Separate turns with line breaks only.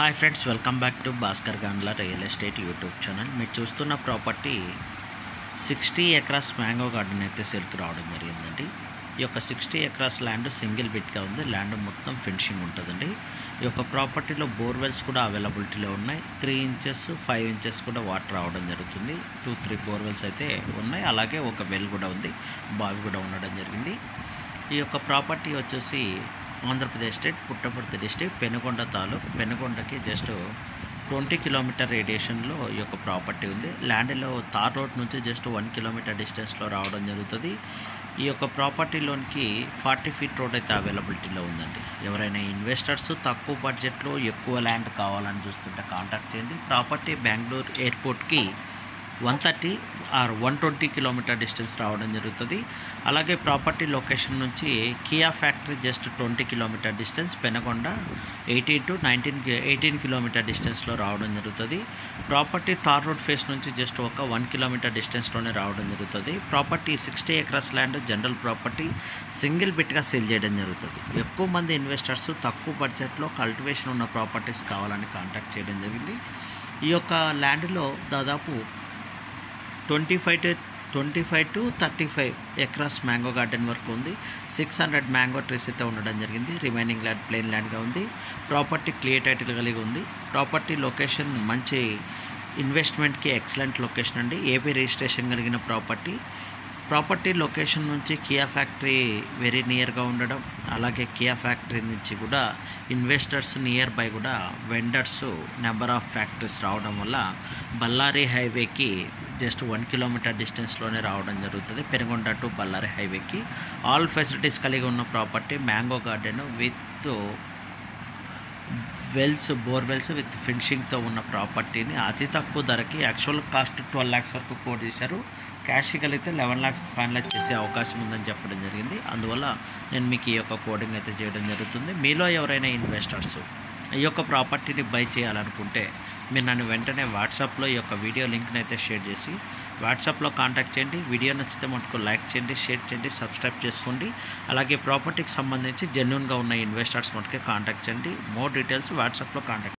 Hi friends, welcome back to Bhaskar Gandla real estate YouTube channel. మీరు చూస్తున్న property 60 acres mango garden అయితే సేల్కి రావడం జరిగిందండి. ఈ యొక్క 60 ఎకరాస్ ల్యాండ్ సింగిల్ బిట్గా ఉంది. ల్యాండ్ మొత్తం ఫినిషింగ్ ఉంటుందండి. ఈ యొక్క ప్రాపర్టీలో బోర్వెల్స్ కూడా అవైలబిలిటీలో ఉన్నాయి. 3 ఇంచెస్ 5 ఇంచెస్ కూడా వాటర్ రావడం జరుగుతుంది. 2-3 బోర్వెల్స్ అయితే ఉన్నాయి. అలాగే ఒక వెల్ కూడా ఉంది, బావి కూడా ఉండడం జరిగింది. ఈ యొక్క ప్రాపర్టీ వచ్చేసి ఆంధ్రప్రదేశ్ స్టేట్ పుట్టపర్తి డిస్ట్రిక్ట్ పెనుగొండ తాలూకు. పెనుగొండకి జస్ట్ 20 కిలోమీటర్ రేడియేషన్లో ఈ యొక్క ప్రాపర్టీ ఉంది. ల్యాండ్లో తార్ రోడ్ నుంచి జస్ట్ 1 కిలోమీటర్ డిస్టెన్స్లో రావడం జరుగుతుంది. ఈ యొక్క ప్రాపర్టీలోనికి 40 ఫీట్ రోడ్ అయితే అవైలబిలిటీలో ఉందండి. ఎవరైనా ఇన్వెస్టర్స్ తక్కువ బడ్జెట్లో ఎక్కువ ల్యాండ్ కావాలని చూస్తుంటే కాంటాక్ట్ చేయండి. ప్రాపర్టీ బెంగళూరు ఎయిర్పోర్ట్కి 130 ఆర్ 120 కిలోమీటర్ డిస్టెన్స్ రావడం జరుగుతుంది. అలాగే ప్రాపర్టీ లొకేషన్ నుంచి Kia factory just 20 kilometre distance, Penugonda 18 kilometre డిస్టెన్స్లో రావడం జరుగుతుంది. ప్రాపర్టీ తార్ రోడ్ ఫేస్ నుంచి జస్ట్ ఒక 1 కిలోమీటర్ డిస్టెన్స్లోనే రావడం జరుగుతుంది. Property 60 acres land general property single బిట్గా సేల్ చేయడం జరుగుతుంది. ఎక్కువ మంది ఇన్వెస్టర్స్ తక్కువ బడ్జెట్లో కల్టివేషన్ ఉన్న ప్రాపర్టీస్ కావాలని కాంటాక్ట్ చేయడం జరిగింది. ఈ యొక్క ల్యాండ్లో దాదాపు 25 to 35 ఎకరాస్ మ్యాంగో గార్డెన్ వరకు ఉంది. 600 మ్యాంగో ట్రీస్ అయితే ఉండడం జరిగింది. రిమైనింగ్ ల్యాండ్ ప్లెయిన్ ల్యాండ్గా ఉంది. ప్రాపర్టీ క్లియర్ టైటిల్ కలిగి ఉంది. ప్రాపర్టీ లొకేషన్ మంచి ఇన్వెస్ట్మెంట్కి ఎక్సలెంట్ లొకేషన్ అండి. ఏపీ రిజిస్ట్రేషన్ కలిగిన ప్రాపర్టీ లొకేషన్ నుంచి కియా ఫ్యాక్టరీ వెరీ నియర్గా ఉండడం, అలాగే కియా ఫ్యాక్టరీ నుంచి కూడా ఇన్వెస్టర్స్ నియర్ బై కూడా వెండర్స్ నెంబర్ ఆఫ్ ఫ్యాక్టరీస్ రావడం వల్ల బళ్ళారి హైవేకి జస్ట్ 1 కిలోమీటర్ డిస్టెన్స్లోనే రావడం జరుగుతుంది. పెనుగొండ టు బళ్ళారి హైవేకి ఆల్ ఫెసిలిటీస్ కలిగి ఉన్న property mango garden with borewells with ఫినిషింగ్తో ఉన్న ప్రాపర్టీని అతి తక్కువ ధరకి యాక్చువల్ కాస్ట్ 12 lakhs వరకు కోట్ చేశారు. క్యాష్ కలిగితే 11 lakhs ఫైనలైజ్ చేసే అవకాశం ఉందని చెప్పడం జరిగింది. అందువల్ల నేను మీకు ఈ యొక్క కోడింగ్ అయితే చేయడం జరుగుతుంది. మీలో ఎవరైనా ఇన్వెస్టర్స్ ఈ యొక్క ప్రాపర్టీని బై చేయాలనుకుంటే మీరు నన్ను వెంటనే వాట్సాప్లో ఈ యొక్క వీడియో లింక్ని అయితే షేర్ చేసి వాట్సాప్లో కాంటాక్ట్ చేయండి. వీడియో నచ్చితే మటుకు లైక్ చేయండి, షేర్ చేయండి, సబ్స్క్రైబ్ చేసుకోండి. అలాగే ప్రాపర్టీకి సంబంధించి జెన్యూన్గా ఉన్న ఇన్వెస్టర్స్ మటుకే కాంటాక్ట్ చేయండి. మోర్ డీటెయిల్స్ వాట్సాప్లో కాంటాక్ట్